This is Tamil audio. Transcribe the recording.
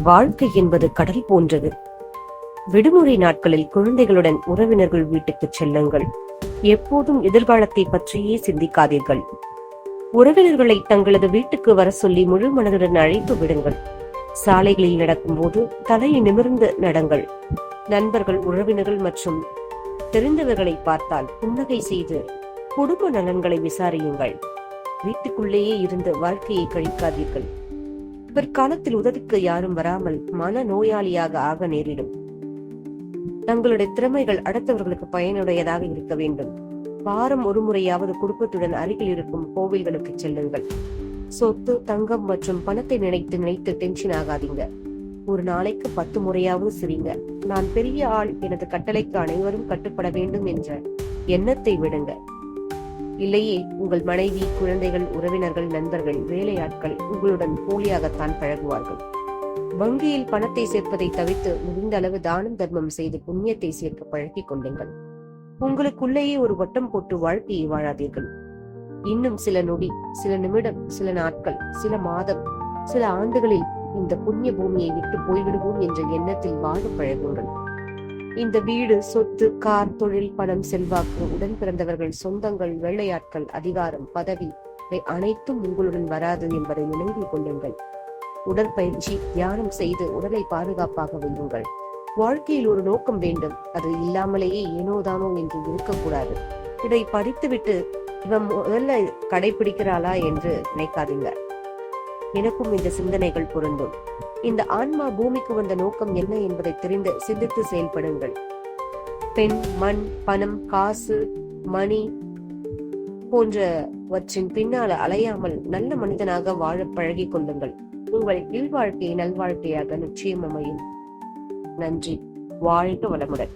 வாழ்க்கை என்பது கடல் போன்றது. விடுமுறை நாட்களில் குழந்தைகளுடன் உறவினர்கள் வீட்டுக்கு செல்லுங்கள். எப்போதும் எதிர்காலத்தை பற்றியே சிந்திக்காதீர்கள். உறவினர்களை தங்களது வீட்டுக்கு வர சொல்லி முழு மனதுடன் அழைப்பு விடுங்கள். சாலைகளில் நடக்கும் போது தலையை நிமிர்ந்து நடங்கள். நண்பர்கள், உறவினர்கள் மற்றும் தெரிந்தவர்களை பார்த்தால் புன்னகை செய்து குடும்ப நலன்களை விசாரியுங்கள். வீட்டுக்குள்ளேயே இருந்து வாழ்க்கையை கழிக்காதீர்கள். பிற்காலத்தில் உதவிக்கு யாரும் வராமல் மன நோயாளியாக ஆக நேரிடும். தங்களுடைய திறமைகள் அடுத்தவர்களுக்கு பயனுடையதாக இருக்க வேண்டும். வாரம் ஒரு முறையாவது குடும்பத்துடன் அருகில் இருக்கும் கோவில்களுக்கு செல்லுங்கள். சொத்து, தங்கம் மற்றும் பணத்தை நினைத்து டென்ஷன் ஆகாதீங்க. ஒரு நாளைக்கு 10 முறையாவது சிரிங்க. நான் பெரிய ஆள், எனது கட்டளைக்கு அனைவரும் கட்டுப்பட வேண்டும் என்ற எண்ணத்தை விடுங்க. இல்லையே உங்கள் மனைவி, குழந்தைகள், உறவினர்கள், நண்பர்கள், வேலையாட்கள் உங்களுடன் போலியாகத்தான் பழகுவார்கள். வங்கியில் பணத்தை சேர்ப்பதை தவிர்த்து முடிந்த அளவு தானம் தர்மம் செய்து புண்ணியத்தை சேர்க்க பழக்கிக் கொள்ளுங்கள். உங்களுக்குள்ளேயே ஒரு வட்டம் போட்டு வாழ்க்கையை வாழாதீர்கள். இன்னும் சில நொடி, சில நிமிடம், சில நாட்கள், சில மாதம், சில ஆண்டுகளில் இந்த புண்ணிய பூமியை விட்டு போய்விடுவோம் என்ற எண்ணத்தில் வாழ பழகுங்கள். இந்த வீடு, சொத்து, கார், தொழில், பணம், செல்வாக்கு, உடன் பிறந்தவர்கள், சொந்தங்கள், வேலையாட்கள், அதிகாரம், பதவி அனைத்தும் உங்களுடன் வராது என்பதை நினைவில் கொள்ளுங்கள். உடற்பயிற்சி, தியானம் செய்து உடலை பாதுகாப்பாக வையுங்கள். வாழ்க்கையில் ஒரு நோக்கம் வேண்டும். அது இல்லாமலேயே ஏனோதானோ என்று இருக்கக்கூடாது. இதை படித்துவிட்டு இவன் முதல்ல கடைபிடிக்கிறாளா என்று நினைக்காதீங்க. எனக்கும் இந்த சிந்தனைகள் பொருந்தும். இந்த ஆன்மா பூமிக்கு வந்த நோக்கம் என்ன என்பதை தெரிந்து சிந்தித்து செயல்படுங்கள். பெண், மண், பணம், காசு, மணி போன்றவற்றின் பின்னால் அலையாமல் நல்ல மனிதனாக வாழ பழகிக் கொள்ளுங்கள். உங்கள் இல்வாழ்க்கை நல்வாழ்க்கையாக நிச்சயம் அமையும். நன்றி. வாழ்க வளமுடன்.